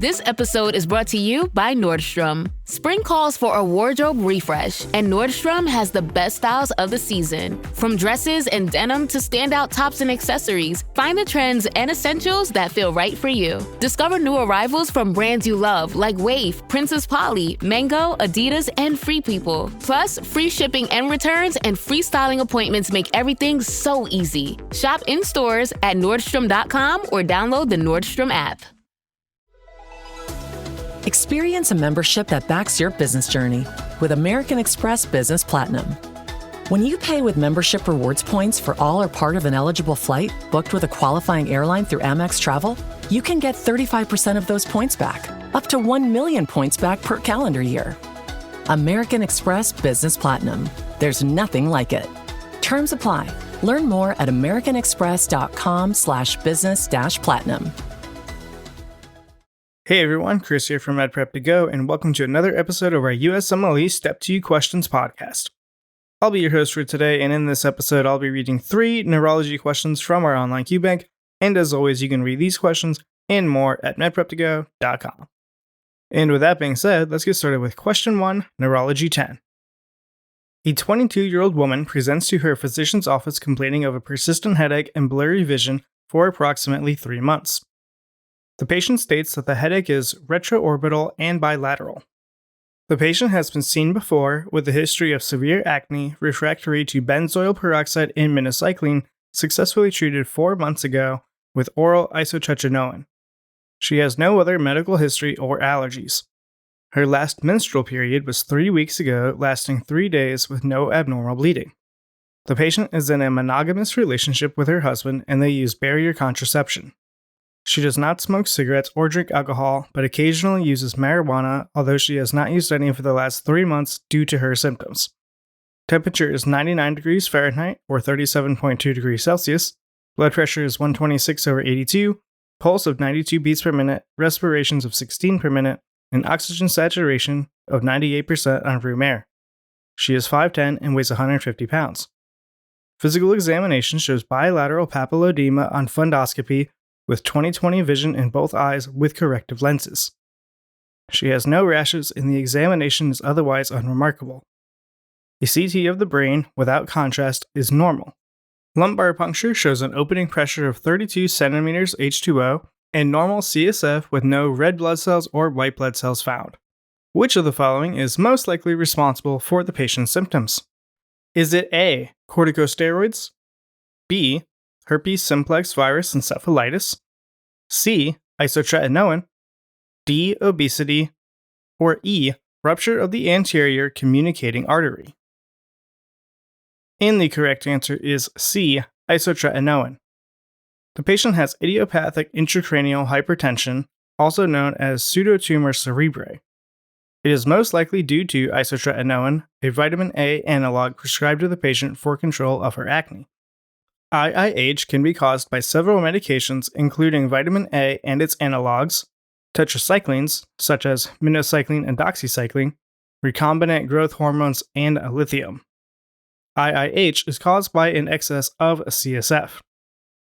This episode is brought to you by Nordstrom. Spring calls for a wardrobe refresh, and Nordstrom has the best styles of the season. From dresses and denim to standout tops and accessories, find the trends and essentials that feel right for you. Discover new arrivals from brands you love like Wave, Princess Polly, Mango, Adidas, and Free People. Plus, free shipping and returns and free styling appointments make everything so easy. Shop in stores at Nordstrom.com or download the Nordstrom app. Experience a membership that backs your business journey with American Express Business Platinum. When you pay with membership rewards points for all or part of an eligible flight booked with a qualifying airline through Amex Travel, you can get 35% of those points back, up to 1 million points back per calendar year. American Express Business Platinum. There's nothing like it. Terms apply. Learn more at americanexpress.com/business-platinum. Hey everyone, Chris here from MedPrep to Go, and welcome to another episode of our USMLE Step 2 Questions podcast. I'll be your host for today, and in this episode, I'll be reading 3 neurology questions from our online Qbank, and as always, you can read these questions and more at medprep2go.com. And with that being said, let's get started with question 1, Neurology 10. A 22-year-old woman presents to her physician's office complaining of a persistent headache and blurry vision for approximately 3 months. The patient states that the headache is retroorbital and bilateral. The patient has been seen before with a history of severe acne refractory to benzoyl peroxide and minocycline, successfully treated 4 months ago with oral isotretinoin. She has no other medical history or allergies. Her last menstrual period was 3 weeks ago, lasting 3 days with no abnormal bleeding. The patient is in a monogamous relationship with her husband and they use barrier contraception. She does not smoke cigarettes or drink alcohol, but occasionally uses marijuana, although she has not used any for the last 3 months due to her symptoms. Temperature is 99 degrees Fahrenheit or 37.2 degrees Celsius. Blood pressure is 126/82, pulse of 92 beats per minute, respirations of 16 per minute, and oxygen saturation of 98% on room air. She is 5'10" and weighs 150 pounds. Physical examination shows bilateral papilledema on fundoscopy with 20/20 vision in both eyes with corrective lenses. She has no rashes and the examination is otherwise unremarkable. A CT of the brain without contrast is normal. Lumbar puncture shows an opening pressure of 32 centimeters H2O and normal CSF with no red blood cells or white blood cells found. Which of the following is most likely responsible for the patient's symptoms? Is it A, corticosteroids, B, herpes simplex virus encephalitis, C, isotretinoin, D, obesity, or E, rupture of the anterior communicating artery? And the correct answer is C, isotretinoin. The patient has idiopathic intracranial hypertension, also known as pseudotumor cerebrae. It is most likely due to isotretinoin, a vitamin A analog prescribed to the patient for control of her acne. IIH can be caused by several medications, including vitamin A and its analogs, tetracyclines, such as minocycline and doxycycline, recombinant growth hormones, and lithium. IIH is caused by an excess of CSF.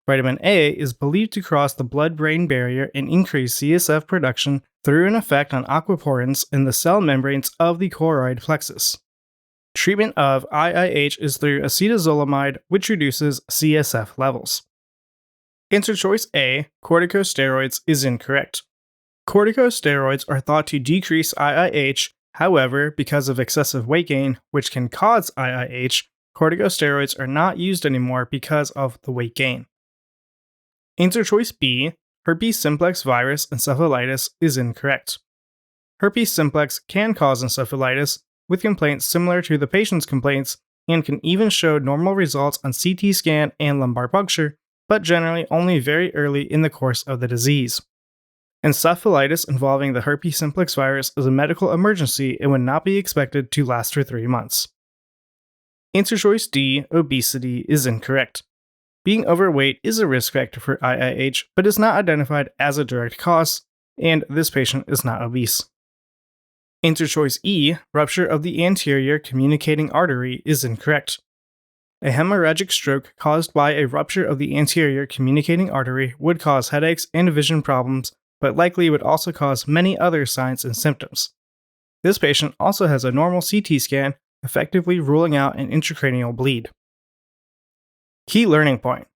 Vitamin A is believed to cross the blood-brain barrier and increase CSF production through an effect on aquaporins in the cell membranes of the choroid plexus. Treatment of IIH is through acetazolamide, which reduces CSF levels. Answer choice A, corticosteroids, is incorrect. Corticosteroids are thought to decrease IIH, however, because of excessive weight gain, which can cause IIH, corticosteroids are not used anymore because of the weight gain. Answer choice B, herpes simplex virus encephalitis, is incorrect. Herpes simplex can cause encephalitis, with complaints similar to the patient's complaints, and can even show normal results on CT scan and lumbar puncture, but generally only very early in the course of the disease. Encephalitis involving the herpes simplex virus is a medical emergency and would not be expected to last for 3 months. Answer choice D, obesity, is incorrect. Being overweight is a risk factor for IIH, but is not identified as a direct cause, and this patient is not obese. Answer choice E, rupture of the anterior communicating artery, is incorrect. A hemorrhagic stroke caused by a rupture of the anterior communicating artery would cause headaches and vision problems but likely would also cause many other signs and symptoms. This patient also has a normal CT scan, effectively ruling out an intracranial bleed. Key learning point.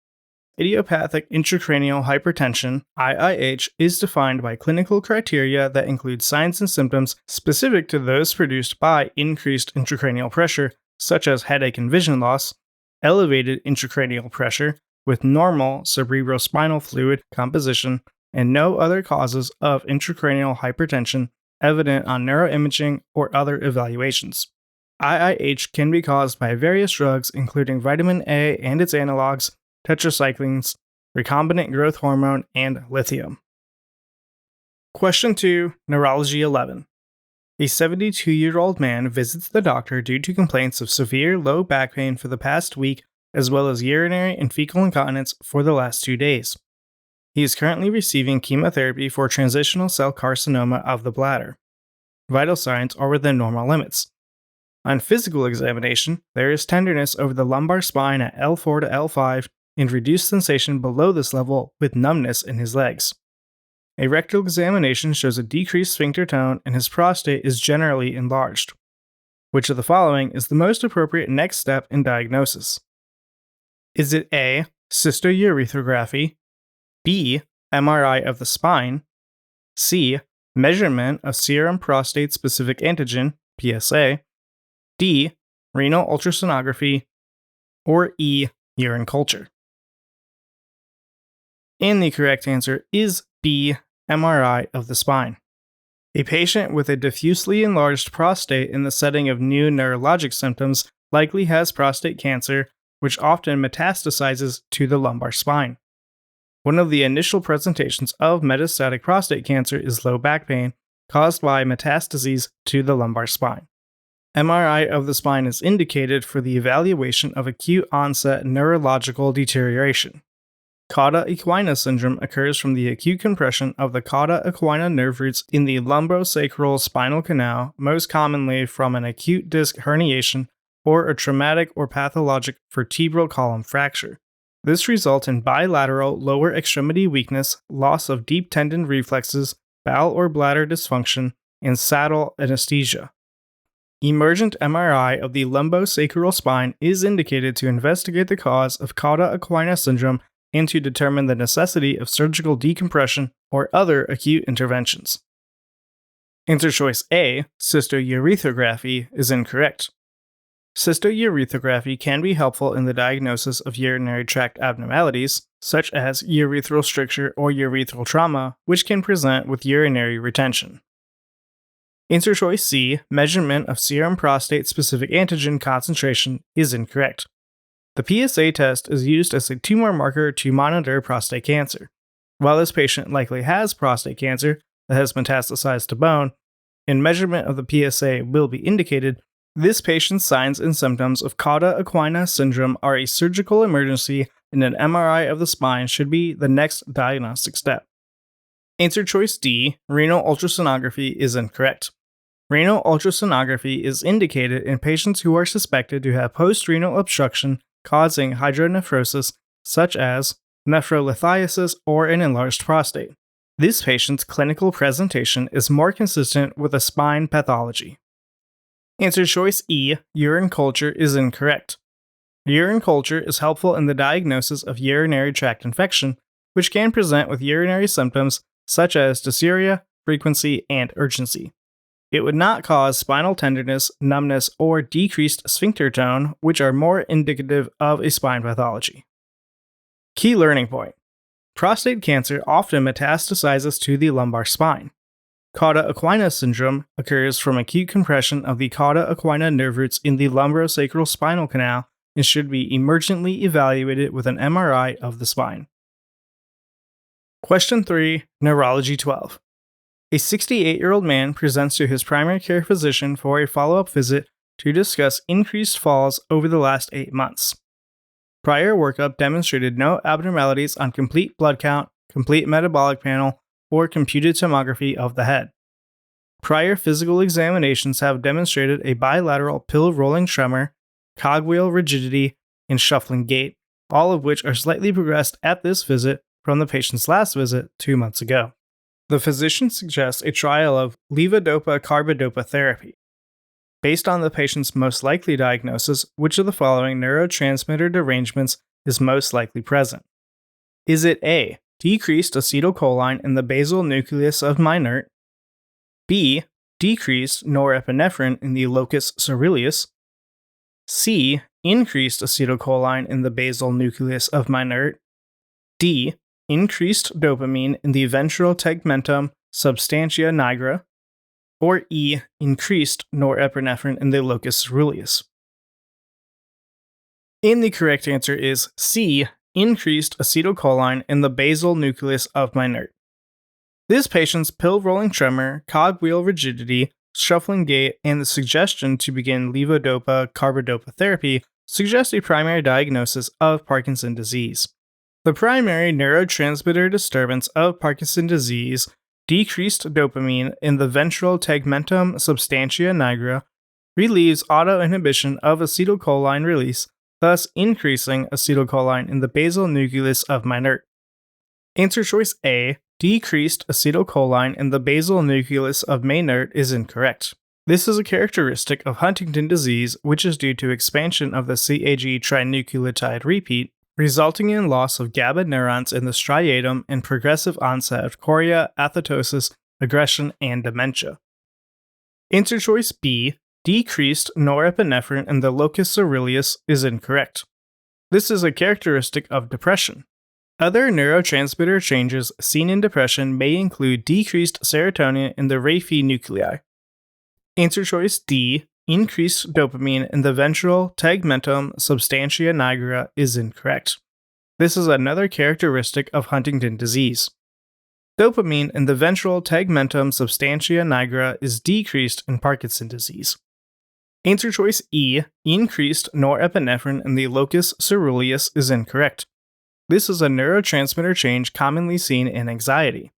Idiopathic intracranial hypertension, IIH, is defined by clinical criteria that include signs and symptoms specific to those produced by increased intracranial pressure, such as headache and vision loss, elevated intracranial pressure with normal cerebrospinal fluid composition, and no other causes of intracranial hypertension evident on neuroimaging or other evaluations. IIH can be caused by various drugs including vitamin A and its analogs, tetracyclines, recombinant growth hormone, and lithium. Question 2, Neurology 11. A 72-year-old man visits the doctor due to complaints of severe low back pain for the past week, as well as urinary and fecal incontinence for the last 2 days. He is currently receiving chemotherapy for transitional cell carcinoma of the bladder. Vital signs are within normal limits. On physical examination, there is tenderness over the lumbar spine at L4 to L5 and reduced sensation below this level with numbness in his legs. A rectal examination shows a decreased sphincter tone and his prostate is generally enlarged. Which of the following is the most appropriate next step in diagnosis? Is it A, cystourethography, B, MRI of the spine, C, measurement of serum prostate-specific antigen, PSA, D, renal ultrasonography, or E, urine culture? And the correct answer is B, MRI of the spine. A patient with a diffusely enlarged prostate in the setting of new neurologic symptoms likely has prostate cancer, which often metastasizes to the lumbar spine. One of the initial presentations of metastatic prostate cancer is low back pain caused by metastases to the lumbar spine. MRI of the spine is indicated for the evaluation of acute onset neurological deterioration. Cauda equina syndrome occurs from the acute compression of the cauda equina nerve roots in the lumbosacral spinal canal, most commonly from an acute disc herniation or a traumatic or pathologic vertebral column fracture. This results in bilateral lower extremity weakness, loss of deep tendon reflexes, bowel or bladder dysfunction, and saddle anesthesia. Emergent MRI of the lumbosacral spine is indicated to investigate the cause of cauda equina syndrome and to determine the necessity of surgical decompression or other acute interventions. Answer choice A, cystourethography, is incorrect. Cystourethography can be helpful in the diagnosis of urinary tract abnormalities, such as urethral stricture or urethral trauma, which can present with urinary retention. Answer choice C, measurement of serum prostate-specific antigen concentration, is incorrect. The PSA test is used as a tumor marker to monitor prostate cancer. While this patient likely has prostate cancer that has metastasized to bone, and measurement of the PSA will be indicated, this patient's signs and symptoms of cauda equina syndrome are a surgical emergency, and an MRI of the spine should be the next diagnostic step. Answer choice D, renal ultrasonography, is incorrect. Renal ultrasonography is indicated in patients who are suspected to have post-renal obstruction causing hydronephrosis, such as nephrolithiasis or an enlarged prostate. This patient's clinical presentation is more consistent with a spine pathology. Answer choice E, urine culture, is incorrect. Urine culture is helpful in the diagnosis of urinary tract infection, which can present with urinary symptoms such as dysuria, frequency, and urgency. It would not cause spinal tenderness, numbness, or decreased sphincter tone, which are more indicative of a spine pathology. Key learning point. Prostate cancer often metastasizes to the lumbar spine. Cauda equina syndrome occurs from acute compression of the cauda equina nerve roots in the lumbosacral spinal canal and should be emergently evaluated with an MRI of the spine. Question 3, Neurology 12. A 68-year-old man presents to his primary care physician for a follow-up visit to discuss increased falls over the last 8 months. Prior workup demonstrated no abnormalities on complete blood count, complete metabolic panel, or computed tomography of the head. Prior physical examinations have demonstrated a bilateral pill-rolling tremor, cogwheel rigidity, and shuffling gait, all of which are slightly progressed at this visit from the patient's last visit 2 months ago. The physician suggests a trial of levodopa-carbidopa therapy. Based on the patient's most likely diagnosis, which of the following neurotransmitter derangements is most likely present? Is it A, decreased acetylcholine in the basal nucleus of my-NERT, B, decreased norepinephrine in the locus coeruleus, C, increased acetylcholine in the basal nucleus of my-NERT, D, increased dopamine in the ventral tegmentum substantia nigra, or E, increased norepinephrine in the locus coeruleus? And the correct answer is C, increased acetylcholine in the basal nucleus of my-NERT. This patient's pill-rolling tremor, cogwheel rigidity, shuffling gait, and the suggestion to begin levodopa-carbidopa therapy suggest a primary diagnosis of Parkinson's disease. The primary neurotransmitter disturbance of Parkinson's disease, decreased dopamine in the ventral tegmentum substantia nigra, relieves autoinhibition of acetylcholine release, thus increasing acetylcholine in the basal nucleus of my-NERT. Answer choice A, decreased acetylcholine in the basal nucleus of my-NERT, is incorrect. This is a characteristic of Huntington's disease, which is due to expansion of the CAG trinucleotide repeat, resulting in loss of GABA neurons in the striatum and progressive onset of chorea, athetosis, aggression, and dementia. Answer choice B, decreased norepinephrine in the locus coeruleus, is incorrect. This is a characteristic of depression. Other neurotransmitter changes seen in depression may include decreased serotonin in the raphe nuclei. Answer choice D, increased dopamine in the ventral tegmentum substantia nigra, is incorrect. This is another characteristic of Huntington's disease. Dopamine in the ventral tegmentum substantia nigra is decreased in Parkinson's disease. Answer choice E, increased norepinephrine in the locus coeruleus, is incorrect. This is a neurotransmitter change commonly seen in anxiety.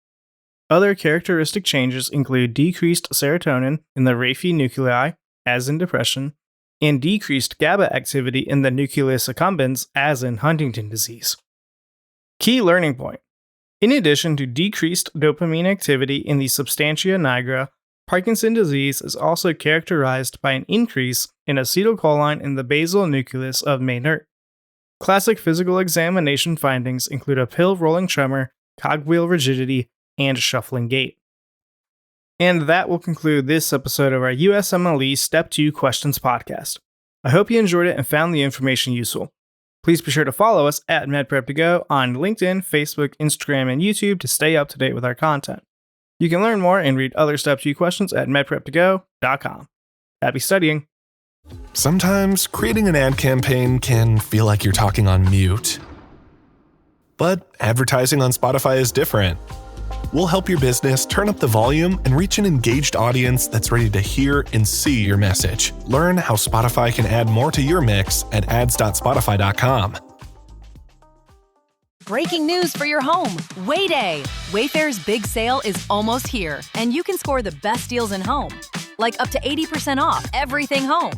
Other characteristic changes include decreased serotonin in the raphe nuclei, as in depression, and decreased GABA activity in the nucleus accumbens, as in Huntington's disease. Key learning point. In addition to decreased dopamine activity in the substantia nigra, Parkinson's disease is also characterized by an increase in acetylcholine in the basal nucleus of my-NERT. Classic physical examination findings include a pill-rolling tremor, cogwheel rigidity, and shuffling gait. And that will conclude this episode of our USMLE Step 2 Questions podcast. I hope you enjoyed it and found the information useful. Please be sure to follow us at MedPrep2Go on LinkedIn, Facebook, Instagram, and YouTube to stay up to date with our content. You can learn more and read other Step 2 questions at medprep2go.com. Happy studying! Sometimes creating an ad campaign can feel like you're talking on mute. But advertising on Spotify is different. We'll help your business turn up the volume and reach an engaged audience that's ready to hear and see your message. Learn how Spotify can add more to your mix at ads.spotify.com. Breaking news for your home. Way Day. Wayfair's big sale is almost here, and you can score the best deals in home. Like up to 80% off everything home.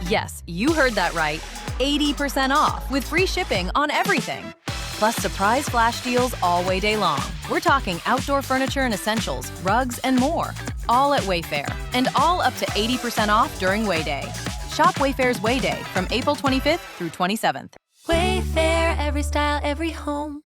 Yes, you heard that right. 80% off with free shipping on everything. Plus surprise flash deals all Way Day long. We're talking outdoor furniture and essentials, rugs, and more. All at Wayfair, and all up to 80% off during Way Day. Shop Wayfair's Way Day from April 25th through 27th. Wayfair, every style, every home.